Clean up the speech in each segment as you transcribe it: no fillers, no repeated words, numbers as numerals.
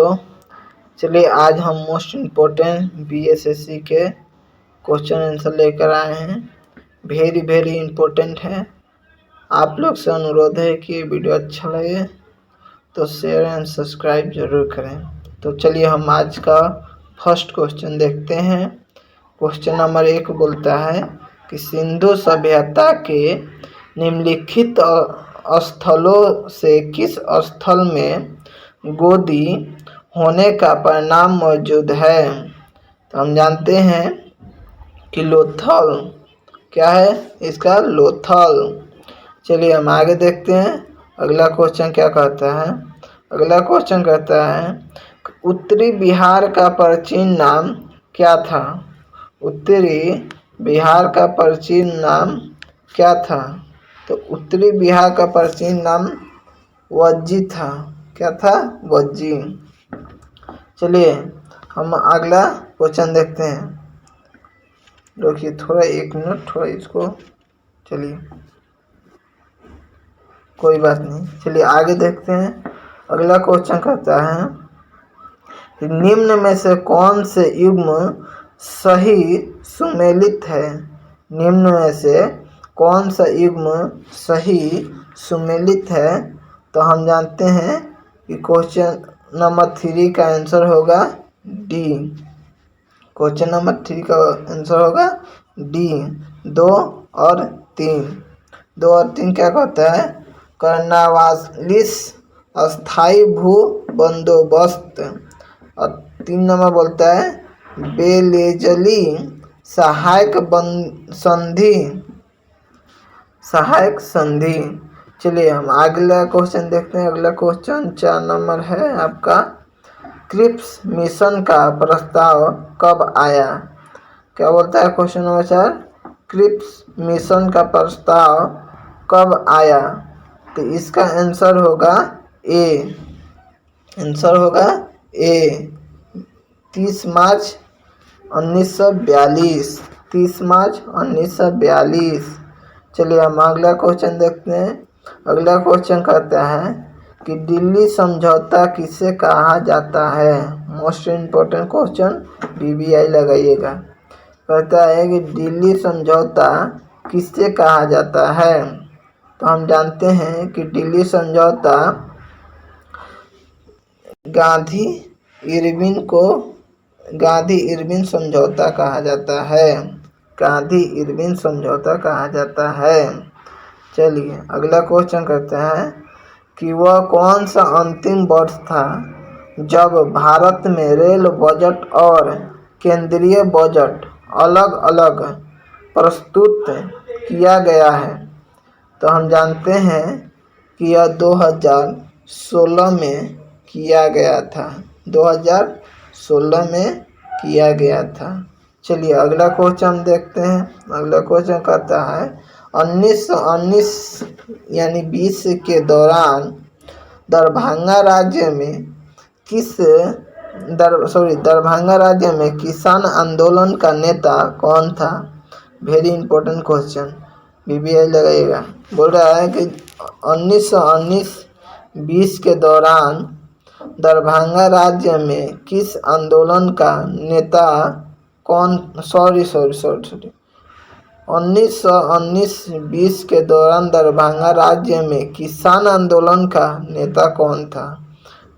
दोस्तों, चलिए आज हम मोस्ट इम्पोर्टेंट बीएसएससी के क्वेश्चन आंसर लेकर आए हैं। वेरी इम्पोर्टेंट है। आप लोग से अनुरोध है कि वीडियो अच्छा लगे तो शेयर एंड सब्सक्राइब जरूर करें। तो चलिए हम आज का फर्स्ट क्वेश्चन देखते हैं। क्वेश्चन नंबर 1 बोलता है कि सिंधु सभ्यता के निम्नलिखित स्थलों से किस स्थल में गोदी होने का परिणाम मौजूद है। तो हम जानते हैं कि लोथल क्या है, इसका लोथल। चलिए हम आगे देखते हैं अगला क्वेश्चन क्या कहता है। अगला क्वेश्चन कहता है उत्तरी बिहार का प्राचीन नाम क्या था। उत्तरी बिहार का प्राचीन नाम क्या था। तो उत्तरी बिहार का प्राचीन नाम वज्जी था। क्या था, वज्जी। चलिए हम अगला क्वेश्चन देखते हैं। देखिए थोड़ा 1 मिनट, थोड़ा इसको, चलिए कोई बात नहीं। चलिए आगे देखते हैं। अगला क्वेश्चन कहता है कि निम्न में से कौन से युग्म सही सुमेलित है। निम्न में से कौन सा युग्म सही सुमेलित है। तो हम जानते हैं कि क्वेश्चन नंबर 3 का आंसर होगा डी। क्वेश्चन नंबर 3 का आंसर होगा डी। 2 और 3, 2 और 3 क्या कहता है, कर्नावालिस अस्थाई भू बंदोबस्त। और 3 नंबर बोलता है बेलेजली सहायक संधि। चलिए हम अगला क्वेश्चन देखते हैं। अगला क्वेश्चन 4 नंबर है आपका, क्रिप्स मिशन का प्रस्ताव कब आया। क्या बोलता है क्वेश्चन नंबर 4, क्रिप्स मिशन का प्रस्ताव कब आया। तो इसका आंसर होगा ए। आंसर होगा ए, 30 मार्च 1942। 30 मार्च 1942। चलिए हम अगला क्वेश्चन देखते हैं। अगला क्वेश्चन कहता है कि दिल्ली समझौता किसे कहा जाता है। मोस्ट इम्पोर्टेंट क्वेश्चन, बीबीआई लगाइएगा। कहता है कि दिल्ली समझौता किसे कहा जाता है। तो हम जानते हैं कि दिल्ली समझौता गांधी इरविन समझौता कहा जाता है। गांधी इरविन समझौता कहा जाता है। चलिए अगला क्वेश्चन कहते हैं कि वह कौन सा अंतिम वर्ष था जब भारत में रेल बजट और केंद्रीय बजट अलग अलग प्रस्तुत किया गया है। तो हम जानते हैं कि यह 2016 में किया गया था। 2016 में किया गया था। चलिए अगला क्वेश्चन देखते हैं। अगला क्वेश्चन कहता है 1919 यानी 20 के दौरान दरभंगा राज्य में किसान आंदोलन का नेता कौन था। वेरी इंपॉर्टेंट क्वेश्चन, बीबीआई लगाइएगा। बोल रहा है कि 1919-20 के दौरान दरभंगा राज्य में किस आंदोलन का नेता कौन, 1919-20 के दौरान दरभंगा राज्य में किसान आंदोलन का नेता कौन था।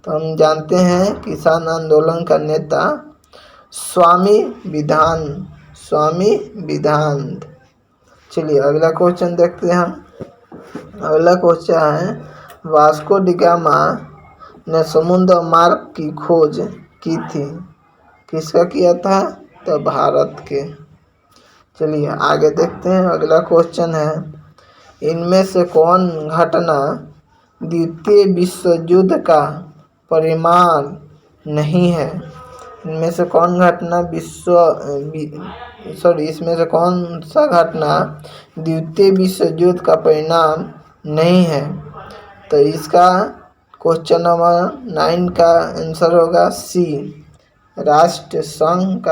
तो हम जानते हैं किसान आंदोलन का नेता स्वामी विधानंद। चलिए अगला क्वेश्चन देखते हैं हम। अगला क्वेश्चन है वास्को डी गामा ने समुद्र मार्ग की खोज की थी। किसका किया था, तो भारत के। चलिए आगे देखते हैं। अगला क्वेश्चन है इनमें से कौन घटना द्वितीय विश्व युद्ध का परिणाम नहीं है। इनमें से कौन घटना इसमें से कौन सा घटना द्वितीय विश्व युद्ध का परिणाम नहीं है। तो इसका क्वेश्चन नंबर 9 का आंसर होगा सी, राष्ट्रीय संघ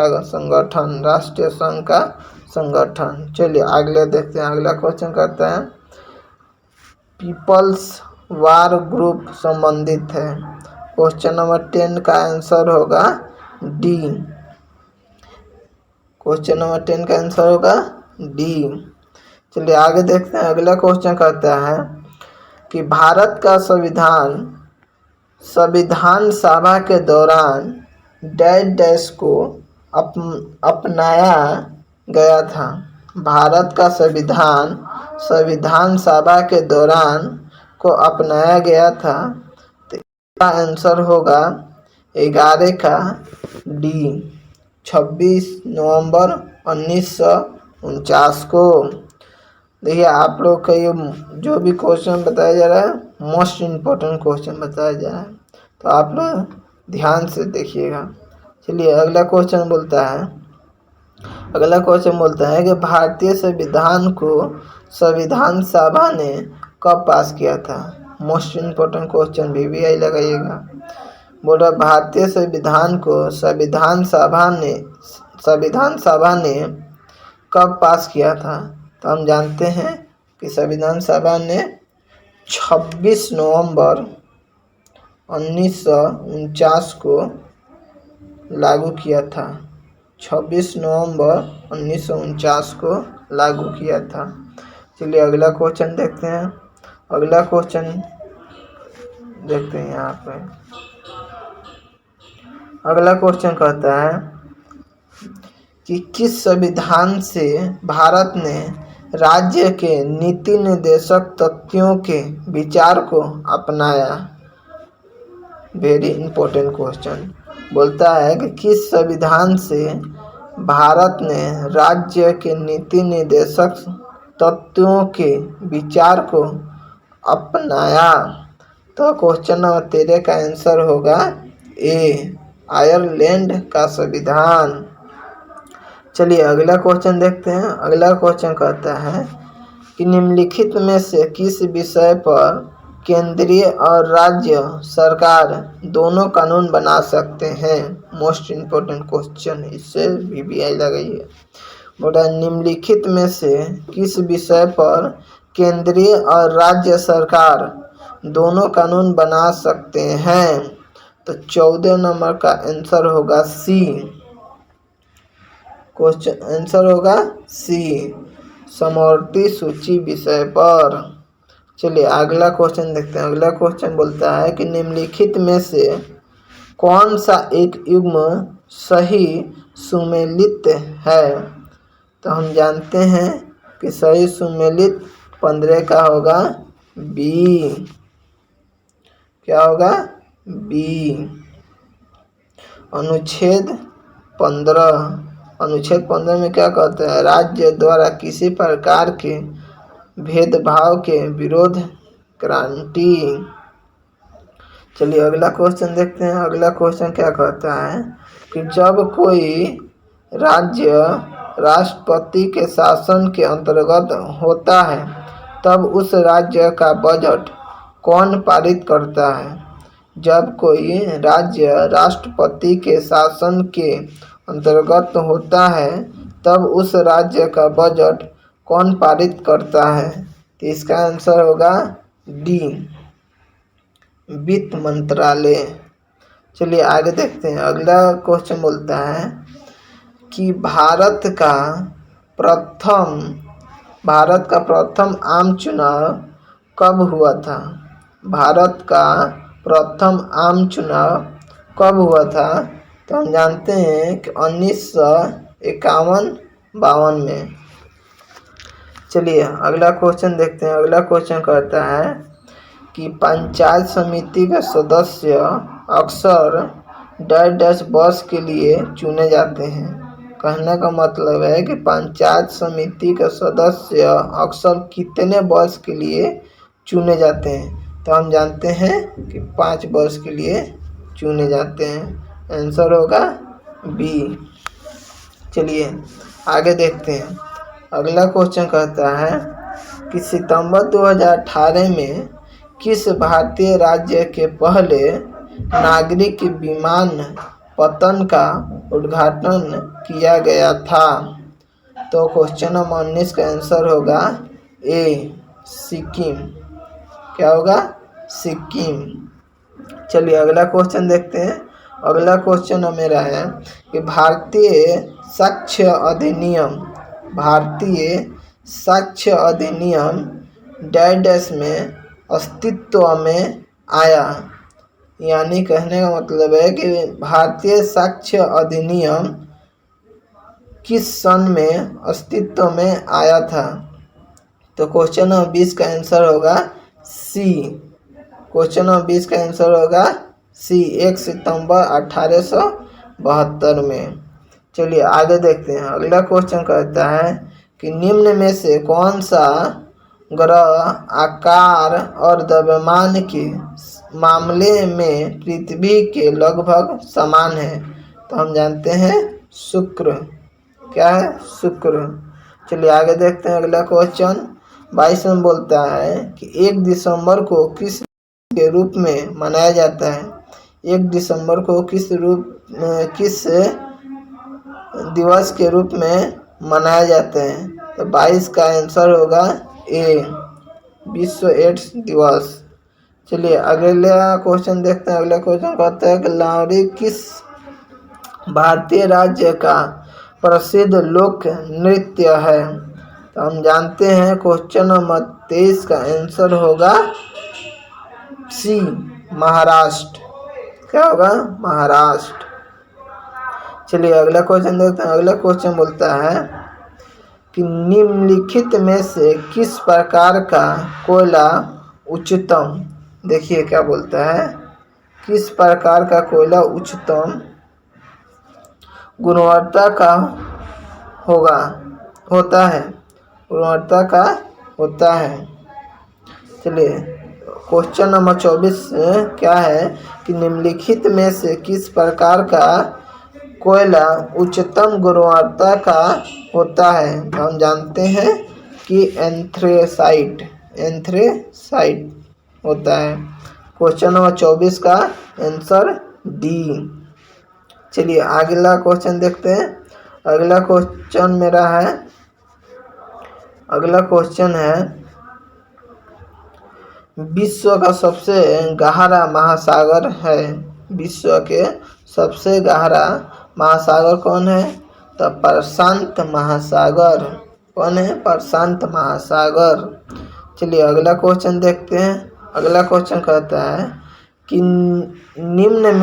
का संगठन। चलिए अगले देखते हैं। अगला क्वेश्चन करते हैं पीपल्स वार ग्रुप संबंधित है। क्वेश्चन नंबर 10 का आंसर होगा डी। क्वेश्चन नंबर 10 का आंसर होगा डी। चलिए आगे देखते हैं। अगला क्वेश्चन कहता है कि भारत का संविधान सभा के दौरान डैश डैश को अपनाया गया था। भारत का संविधान सभा के दौरान को अपनाया गया था। तो इसका आंसर होगा 11 का डी, 26 नवंबर 1949 को। देखिए आप लोग का ये जो भी क्वेश्चन बताया जा रहा है मोस्ट इम्पोर्टेंट क्वेश्चन बताया जा रहा है, तो आप लोग ध्यान से देखिएगा। चलिए अगला क्वेश्चन बोलता है कि भारतीय संविधान को संविधान सभा ने कब पास किया था। मोस्ट इम्पोर्टेंट क्वेश्चन VVI लगाइएगा। बोल रहा भारतीय संविधान को संविधान सभा ने कब पास किया था। तो हम जानते हैं कि संविधान सभा ने 26 नवंबर 1949 को लागू किया था। 26 नवंबर 1949 को लागू किया था। चलिए अगला क्वेश्चन देखते हैं। अगला क्वेश्चन देखते हैं यहाँ पे। अगला क्वेश्चन कहता है कि किस संविधान से भारत ने राज्य के नीति निर्देशक तथ्यों के विचार को अपनाया। Very important question. बोलता है कि किस संविधान से भारत ने राज्य के नीति निर्देशक तत्वों के विचार को अपनाया। तो क्वेश्चन नंबर 13 का आंसर होगा ए, आयरलैंड का संविधान। चलिए अगला क्वेश्चन देखते हैं। अगला क्वेश्चन कहता है कि निम्नलिखित में से किस विषय पर केंद्रीय और राज्य सरकार दोनों कानून बना सकते हैं। मोस्ट इम्पोर्टेंट क्वेश्चन, इससे VVI लगाइए। बोला निम्नलिखित में से किस विषय पर केंद्रीय और राज्य सरकार दोनों कानून बना सकते हैं। तो 14 नंबर का आंसर होगा सी। क्वेश्चन आंसर होगा सी, समवर्ती सूची विषय पर। चलिए अगला क्वेश्चन देखते हैं। अगला क्वेश्चन बोलता है कि निम्नलिखित में से कौन सा एक युग्म सही सुमेलित है। तो हम जानते हैं कि सही सुमेलित 15 का होगा बी। क्या होगा बी। अनुच्छेद 15 में क्या कहता है, राज्य द्वारा किसी प्रकार के भेदभाव के विरोध क्रांति। चलिए अगला क्वेश्चन देखते हैं। अगला क्वेश्चन क्या कहता है कि जब कोई राज्य राष्ट्रपति के शासन के अंतर्गत होता है तब उस राज्य का बजट कौन पारित करता है। जब कोई राज्य राष्ट्रपति के शासन के अंतर्गत होता है तब उस राज्य का बजट कौन पारित करता है। तो इसका आंसर होगा डी, वित्त मंत्रालय। चलिए आगे देखते हैं। अगला क्वेश्चन बोलता है कि भारत का प्रथम आम चुनाव कब हुआ था। भारत का प्रथम आम चुनाव कब हुआ था। तो हम जानते हैं कि 1951-52 में। चलिए अगला क्वेश्चन देखते हैं। अगला क्वेश्चन कहता है कि पंचायत समिति के सदस्य अक्सर डैश वर्ष के लिए चुने जाते हैं। कहने का मतलब है कि पंचायत समिति के सदस्य अक्सर कितने वर्ष के लिए चुने जाते हैं। तो हम जानते हैं कि 5 वर्ष के लिए चुने जाते हैं। आंसर होगा बी। चलिए आगे देखते हैं। अगला क्वेश्चन कहता है कि सितंबर 2018 में किस भारतीय राज्य के पहले नागरिक विमान पतन का उद्घाटन किया गया था। तो क्वेश्चन नंबर 19 का आंसर होगा ए, सिक्किम। क्या होगा, सिक्किम। चलिए अगला क्वेश्चन देखते हैं। अगला क्वेश्चन मेरा है कि भारतीय साक्ष्य अधिनियम डैश में अस्तित्व में आया। यानी कहने का मतलब है कि भारतीय साक्ष्य अधिनियम किस सन में अस्तित्व में आया था। तो क्वेश्चन नंबर 20 का आंसर होगा सी। क्वेश्चन नंबर 20 का आंसर होगा सी, 1 सितंबर 1872 में। चलिए आगे देखते हैं। अगला क्वेश्चन कहता है कि निम्न में से कौन सा ग्रह आकार और द्रव्यमान के मामले में पृथ्वी के लगभग समान है। तो हम जानते हैं शुक्र। क्या है? शुक्र। चलिए आगे देखते हैं। अगला क्वेश्चन 22 में बोलता है कि 1 दिसंबर को किस के रूप में मनाया जाता है। 1 दिसंबर को किस दिवस के रूप में मनाया जाता है। तो 22 का आंसर होगा ए, विश्व एड्स दिवस। चलिए अगला क्वेश्चन देखते हैं। अगला क्वेश्चन कहता है कि लावणी किस भारतीय राज्य का प्रसिद्ध लोक नृत्य है। तो हम जानते हैं क्वेश्चन नंबर 23 का आंसर होगा सी, महाराष्ट्र। क्या होगा? महाराष्ट्र। चलिए अगला क्वेश्चन देखते हैं। अगला क्वेश्चन बोलता है कि निम्नलिखित में से किस प्रकार का कोयला उच्चतम, देखिए क्या बोलता है, किस प्रकार का कोयला उच्चतम गुणवत्ता का होता है। चलिए क्वेश्चन नंबर 24 क्या है कि निम्नलिखित में से किस प्रकार का कोयला उच्चतम गुणवत्ता का होता है। तो हम जानते हैं कि एंथ्रेसाइट होता है। क्वेश्चन नंबर 24 का आंसर डी। चलिए अगला क्वेश्चन देखते हैं। अगला क्वेश्चन मेरा है, अगला क्वेश्चन है विश्व का सबसे गहरा महासागर है। विश्व के सबसे गहरा महासागर कौन है? तो प्रशांत महासागर। कौन है? प्रशांत महासागर। चलिए अगला क्वेश्चन देखते हैं। अगला क्वेश्चन कहता है कि निम्न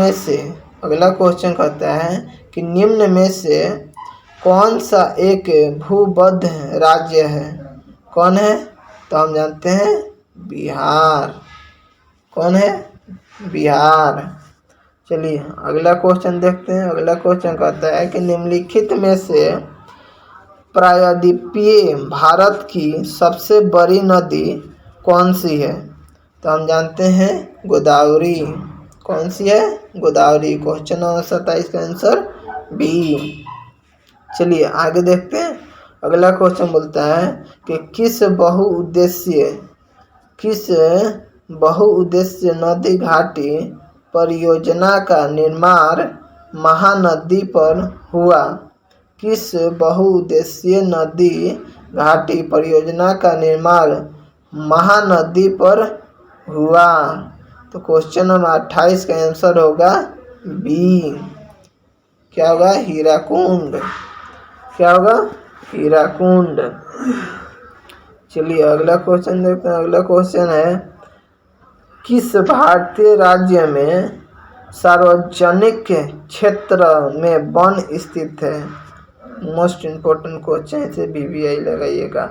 में से कौन सा एक भूबद्ध राज्य है। कौन है? तो हम जानते हैं बिहार। कौन है? बिहार। चलिए अगला क्वेश्चन देखते हैं। अगला क्वेश्चन कहता है कि निम्नलिखित में से प्रायद्वीपीय भारत की सबसे बड़ी नदी कौन सी है। तो हम जानते हैं गोदावरी। कौन सी है? गोदावरी। क्वेश्चन नंबर 27 का आंसर बी। चलिए आगे देखते हैं। अगला क्वेश्चन बोलता है कि किस बहुउद्देश्य नदी घाटी परियोजना का निर्माण महानदी पर हुआ। किस बहुउद्देशीय नदी घाटी परियोजना का निर्माण महानदी पर हुआ। तो क्वेश्चन नंबर 28 का आंसर होगा बी। क्या होगा? हीराकुंड। क्या होगा? हीराकुंड। चलिए अगला क्वेश्चन देखते हैं। अगला क्वेश्चन है किस भारतीय राज्य में सार्वजनिक क्षेत्र में वन स्थित है। मोस्ट इम्पोर्टेंट क्वेश्चन, इसे BBI लगाइएगा।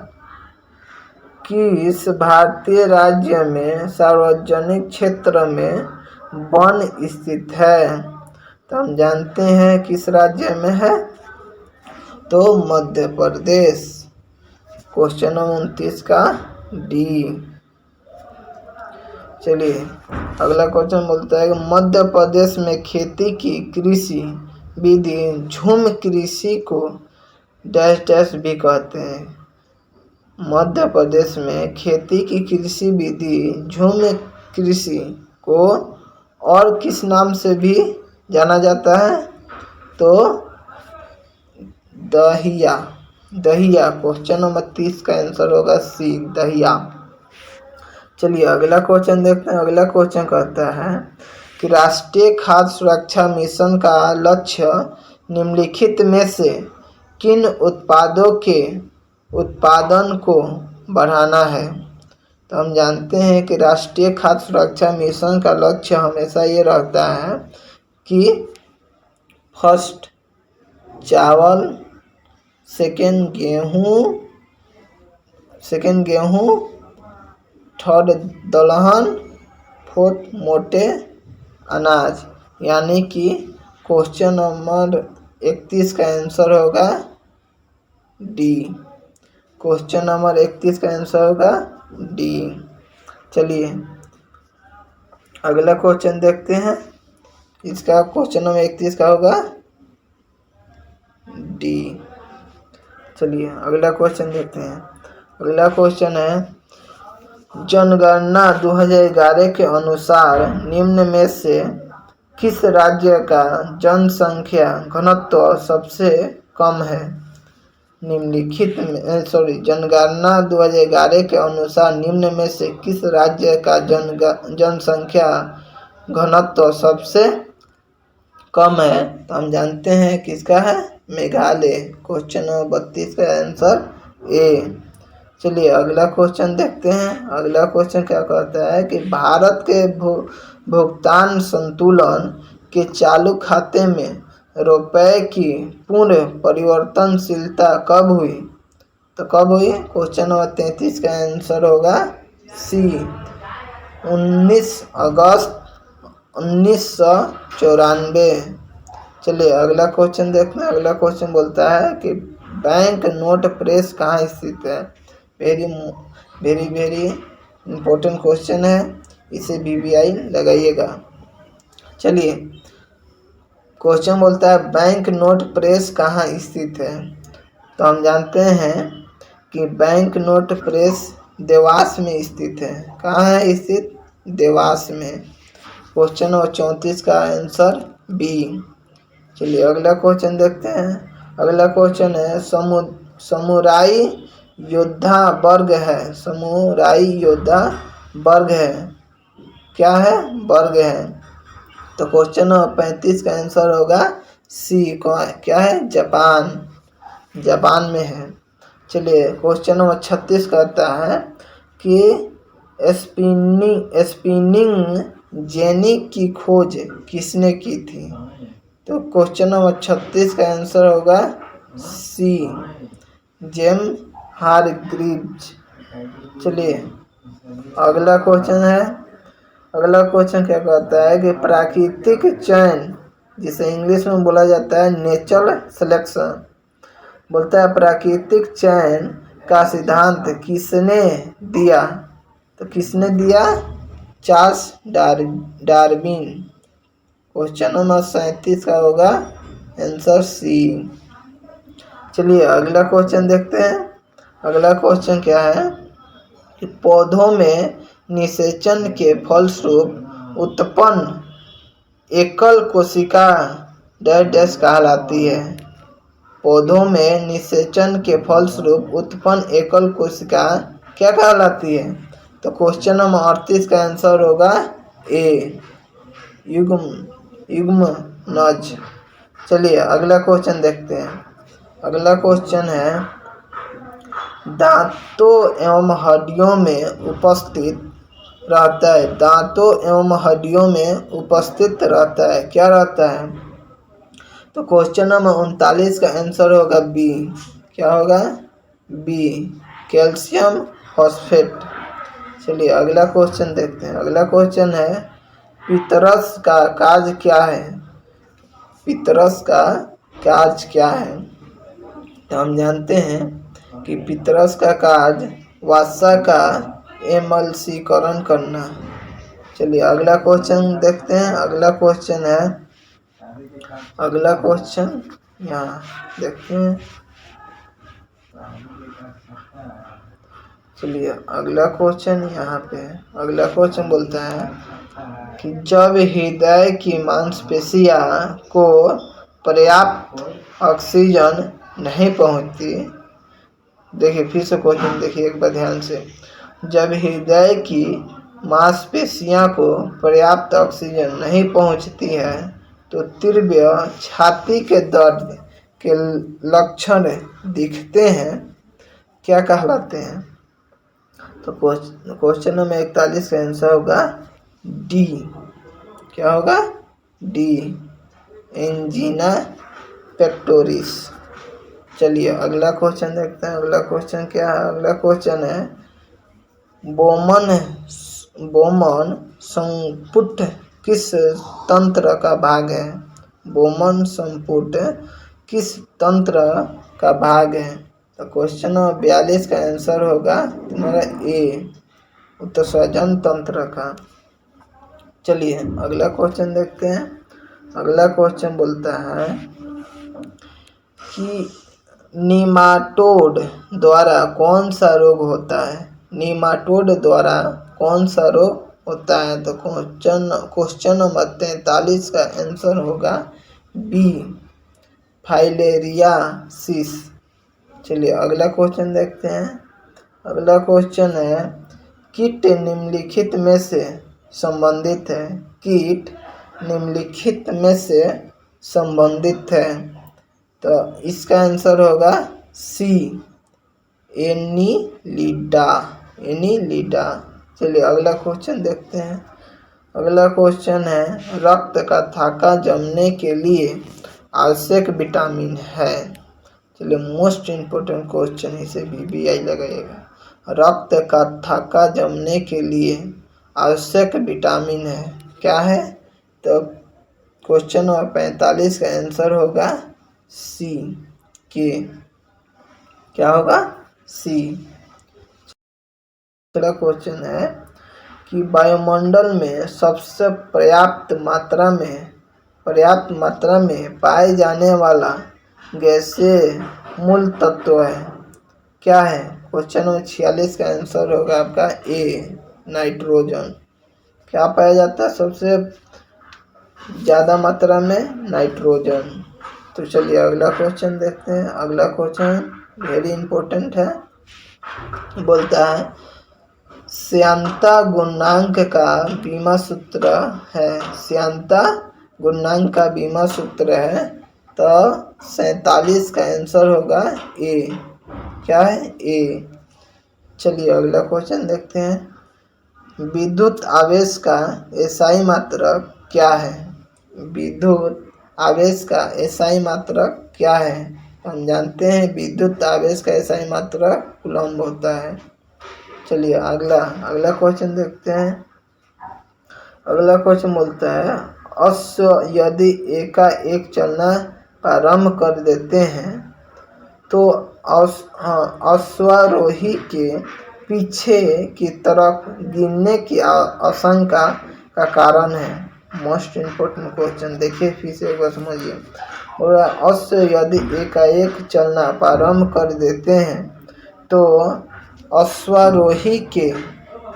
किस भारतीय राज्य में सार्वजनिक क्षेत्र में वन स्थित है। तो हम जानते हैं किस राज्य में है, तो मध्य प्रदेश। क्वेश्चन नंबर 29 का डी। चलिए अगला क्वेश्चन बोलता है कि मध्य प्रदेश में खेती की कृषि विधि झूम कृषि को डैश डैश भी कहते हैं। मध्य प्रदेश में खेती की कृषि विधि झूम कृषि को और किस नाम से भी जाना जाता है, तो दहिया। क्वेश्चन नंबर 30 का आंसर होगा सी, दहिया। चलिए अगला क्वेश्चन देखते हैं। अगला क्वेश्चन कहता है कि राष्ट्रीय खाद्य सुरक्षा मिशन का लक्ष्य निम्नलिखित में से किन उत्पादों के उत्पादन को बढ़ाना है। तो हम जानते हैं कि राष्ट्रीय खाद्य सुरक्षा मिशन का लक्ष्य हमेशा ये रहता है कि फर्स्ट चावल, सेकेंड गेहूँ, थर्ड दलहन, फोर्थ मोटे अनाज। यानी कि क्वेश्चन नंबर 31 का आंसर होगा डी। क्वेश्चन नंबर 31 का आंसर होगा डी। चलिए अगला क्वेश्चन देखते हैं। इसका क्वेश्चन नंबर 31 का होगा डी। चलिए अगला क्वेश्चन देखते हैं। अगला क्वेश्चन है जनगणना 2011 के अनुसार निम्न में से किस राज्य का जनसंख्या घनत्व सबसे कम है। निम्नलिखित में जनगणना 2011 के अनुसार निम्न में से किस राज्य का जनसंख्या घनत्व सबसे कम है। तो हम जानते हैं किसका है, मेघालय। क्वेश्चन नंबर 32 का आंसर ए। चलिए अगला क्वेश्चन देखते हैं। अगला क्वेश्चन क्या कहता है कि भारत के भुगतान संतुलन के चालू खाते में रुपए की पूर्ण परिवर्तनशीलता कब हुई। तो कब हुई, क्वेश्चन नंबर 33 का आंसर होगा सी, 19 अगस्त 1994। चलिए अगला क्वेश्चन देखते हैं। अगला क्वेश्चन बोलता है कि बैंक नोट प्रेस कहाँ स्थित है। वेरी इम्पोर्टेंट क्वेश्चन है, इसे VVI लगाइएगा। चलिए क्वेश्चन बोलता है बैंक नोट प्रेस कहाँ स्थित है। तो हम जानते हैं कि बैंक नोट प्रेस देवास में स्थित है। कहाँ है स्थित, देवास में। क्वेश्चन नंबर 34 का आंसर बी। चलिए अगला क्वेश्चन देखते हैं। अगला क्वेश्चन है समुराई योद्धा वर्ग है। समुराई योद्धा वर्ग है, क्या है, वर्ग है। तो क्वेश्चन नंबर 35 का आंसर होगा सी, क्या है, जापान में है। चलिए क्वेश्चन नंबर 36 कहता है कि स्पिनिंग जेनी की खोज किसने की थी। तो क्वेश्चन नंबर 36 का आंसर होगा सी, जेम हारग्रीव्स। चलिए अगला क्वेश्चन है। अगला क्वेश्चन क्या कहता है कि प्राकृतिक चयन, जिसे इंग्लिश में बोला जाता है नेचुरल सिलेक्शन, बोलता है प्राकृतिक चयन का सिद्धांत किसने दिया। तो किसने दिया, चार्ल्स डार्विन। क्वेश्चन नंबर 37 का होगा आंसर सी। चलिए अगला क्वेश्चन देखते हैं। अगला क्वेश्चन क्या है कि पौधों में निषेचन के फलस्वरूप उत्पन्न एकल कोशिका डैश कहलाती है। पौधों में निषेचन के फलस्वरूप उत्पन्न एकल कोशिका क्या कहलाती है। तो क्वेश्चन नंबर 38 का आंसर होगा ए, युग्म नज। चलिए अगला क्वेश्चन देखते हैं। अगला क्वेश्चन है दांतों एवं हड्डियों में उपस्थित रहता है। दांतों एवं हड्डियों में उपस्थित रहता है, क्या रहता है। तो क्वेश्चन नंबर 39 का आंसर होगा बी, क्या होगा, बी, कैल्शियम फॉस्फेट। चलिए अगला क्वेश्चन देखते हैं। अगला क्वेश्चन है पितरस का कार्य क्या है। पितरस का कार्य क्या है। तो हम जानते हैं कि पितरस का कार्य वसा का एमल्सीकरण करना। चलिए अगला क्वेश्चन देखते हैं। अगला क्वेश्चन है, अगला क्वेश्चन यहाँ देखते हैं। चलिए अगला क्वेश्चन यहाँ पे, अगला क्वेश्चन बोलता है कि जब हृदय की मांसपेशियां को पर्याप्त ऑक्सीजन नहीं पहुंचती। देखिए फिर से क्वेश्चन देखिए एक बार ध्यान से। जब हृदय की मांसपेशियों को पर्याप्त ऑक्सीजन नहीं पहुंचती है तो तीव्र छाती के दर्द के लक्षण दिखते हैं, क्या कहलाते हैं? तो क्वेश्चन नंबर 41 का आंसर होगा डी। क्या होगा? D, angina pectoris. चलिए अगला क्वेश्चन देखते हैं। अगला क्वेश्चन क्या है? अगला क्वेश्चन है बोमन संपुट किस तंत्र का भाग है? बोमन संपुट किस तंत्र का भाग है? तो क्वेश्चन नंबर 42 का आंसर होगा तुम्हारा ए, उत्सर्जन तंत्र का। चलिए अगला क्वेश्चन देखते हैं। अगला क्वेश्चन बोलता है कि निमाटोड द्वारा कौन सा रोग होता है? निमाटोड द्वारा कौन सा रोग होता है? तो क्वेश्चन नंबर 43 का आंसर होगा बी, फाइलेरियासिस। चलिए अगला क्वेश्चन देखते हैं। अगला क्वेश्चन है कीट निम्नलिखित में से संबंधित है? कीट निम्नलिखित में से संबंधित है? तो इसका आंसर होगा सी, एनीलिडा। एनीलिडा। चलिए अगला क्वेश्चन देखते हैं। अगला क्वेश्चन है रक्त का थाका जमने के लिए आवश्यक विटामिन है? चलिए मोस्ट इम्पोर्टेंट क्वेश्चन, इसे BBI लगाइएगा। रक्त का थाका जमने के लिए आवश्यक विटामिन है, क्या है? तो क्वेश्चन नंबर 45 का आंसर होगा सी, के। क्या होगा? सी। दूसरा क्वेश्चन है कि वायुमंडल में सबसे पर्याप्त मात्रा में पाए जाने वाला गैसीय मूल तत्व है, क्या है? क्वेश्चन नंबर 46 का आंसर होगा आपका ए, नाइट्रोजन। क्या पाया जाता है सबसे ज़्यादा मात्रा में? नाइट्रोजन। तो चलिए अगला क्वेश्चन देखते हैं। अगला क्वेश्चन वेरी इंपॉर्टेंट है, बोलता है श्यानता गुणांक का बीमा सूत्र है? श्यानता गुणांक का बीमा सूत्र है तो 47 का आंसर होगा ए। क्या है? ए। चलिए अगला क्वेश्चन देखते हैं। विद्युत आवेश का एसआई मात्रक क्या है? विद्युत आवेश का एसआई मात्रक क्या है? हम जानते हैं विद्युत आवेश का एसआई मात्रक कूलम्ब होता है। चलिए अगला क्वेश्चन देखते हैं। अगला क्वेश्चन बोलता है अश्व यदि एकाएक चलना प्रारंभ कर देते हैं तो अश्वारोही के पीछे की तरफ गिरने की आशंका का कारण है। मोस्ट इम्पोर्टेंट क्वेश्चन, देखिए फिर से एक बार समझिए। और अश्व यदि एकाएक चलना प्रारंभ कर देते हैं तो अश्वारोही के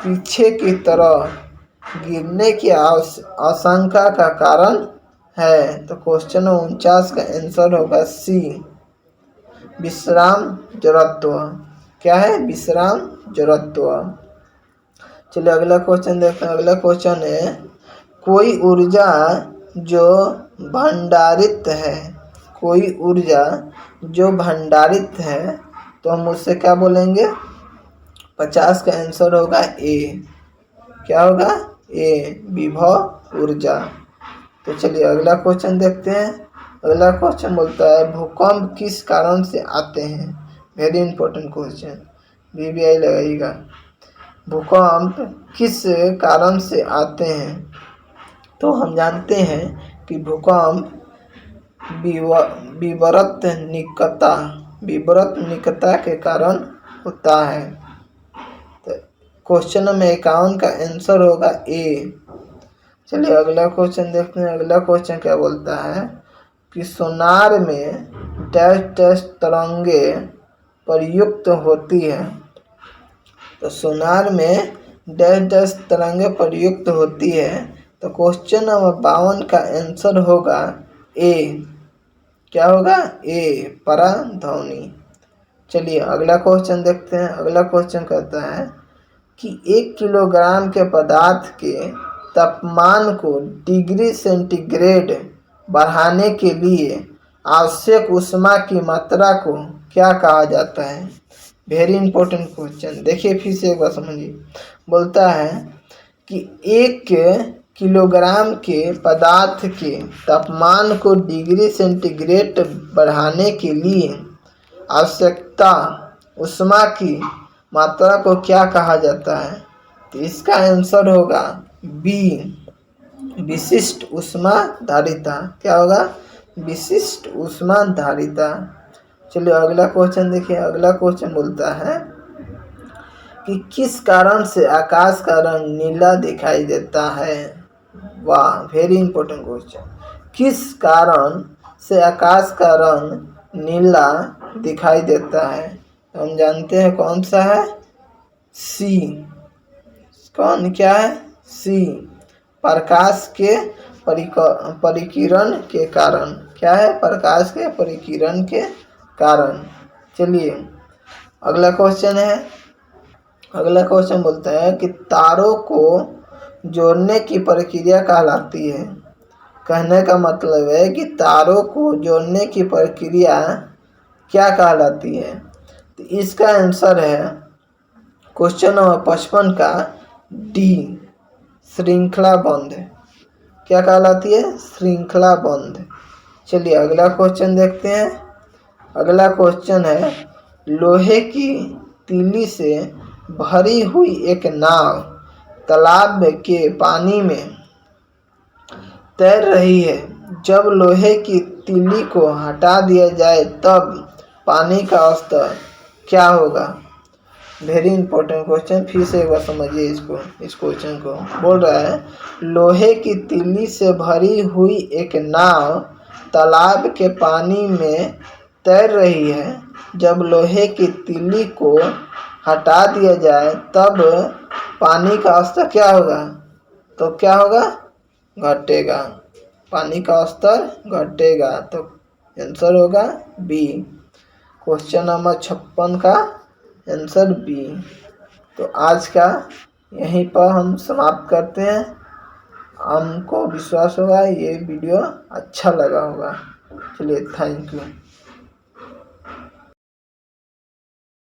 पीछे की तरफ गिरने की आशंका का कारण है। तो क्वेश्चन 49 का आंसर होगा सी, विश्राम जड़त्व। क्या है? विश्राम जड़त्व। चलिए अगला क्वेश्चन देखते हैं। अगला क्वेश्चन है कोई ऊर्जा जो भंडारित है, कोई ऊर्जा जो भंडारित है तो हम उससे क्या बोलेंगे? 50 का आंसर होगा ए। क्या होगा? ए, विभव ऊर्जा। तो चलिए अगला क्वेश्चन देखते हैं। अगला क्वेश्चन बोलता है भूकंप किस कारण से आते हैं? वेरी इंपॉर्टेंट क्वेश्चन, BBI लगाइएगा। भूकंप किस कारण से आते हैं? तो हम जानते हैं कि भूकंप विवर्त निकटता के कारण होता है। तो क्वेश्चन नंबर 51 का आंसर होगा ए। चलिए अगला क्वेश्चन देखते हैं। अगला क्वेश्चन क्या बोलता है कि सोनार में डैश तरंगे प्रयुक्त होती है? तो सोनार में डैश तरंगे प्रयुक्त होती है तो क्वेश्चन नंबर 52 का आंसर होगा ए। क्या होगा? ए, पराध्वनि। चलिए अगला क्वेश्चन देखते हैं। अगला क्वेश्चन कहता है कि 1 किलोग्राम के पदार्थ के तापमान को डिग्री सेंटीग्रेड बढ़ाने के लिए आवश्यक ऊष्मा की मात्रा को क्या कहा जाता है। Very important question. देखिए फिर से एक बार समझिए। बोलता है कि 1 किलोग्राम के पदार्थ के तापमान को डिग्री सेंटीग्रेड बढ़ाने के लिए आवश्यकता ऊष्मा की मात्रा को क्या कहा जाता है। तो इसका आंसर होगा बी, विशिष्ट ऊष्मा धारिता। क्या होगा? विशिष्ट ऊष्मा धारिता। चलिए अगला क्वेश्चन देखिए। अगला क्वेश्चन बोलता है कि किस कारण से आकाश का रंग नीला दिखाई देता है। वाह, वेरी इंपॉर्टेंट क्वेश्चन। किस कारण से आकाश का रंग नीला दिखाई देता है। हम जानते हैं कौन सा है, सी। कौन क्या है? सी, प्रकाश के परिकिरण के कारण। क्या है? प्रकाश के परिकिरण के कारण। चलिए अगला क्वेश्चन है। अगला क्वेश्चन बोलता है कि तारों को जोड़ने की प्रक्रिया कहलाती है। कहने का मतलब है कि तारों को जोड़ने की प्रक्रिया क्या कहलाती है। तो इसका आंसर है क्वेश्चन नंबर 55 का डी, श्रृंखला बंध। क्या कहलाती है? श्रृंखला बंध। चलिए अगला क्वेश्चन देखते हैं। अगला क्वेश्चन है, लोहे की तीली से भरी हुई एक नाव तालाब के पानी में तैर रही है। जब लोहे की तीली को हटा दिया जाए तब पानी का स्तर क्या होगा। Very important question. फिर से एक बार समझिए इसको। इस क्वेश्चन को बोल रहा है, लोहे की तीली से भरी हुई एक नाव तालाब के पानी में तैर रही है। जब लोहे की तीली को हटा दिया जाए तब पानी का स्तर क्या होगा। तो क्या होगा? घटेगा। पानी का स्तर घटेगा। तो आंसर होगा बी। क्वेश्चन नंबर 56 का आंसर बी। तो आज का यहीं पर हम समाप्त करते हैं। हमको विश्वास होगा ये वीडियो अच्छा लगा होगा। चलिए थैंक यू।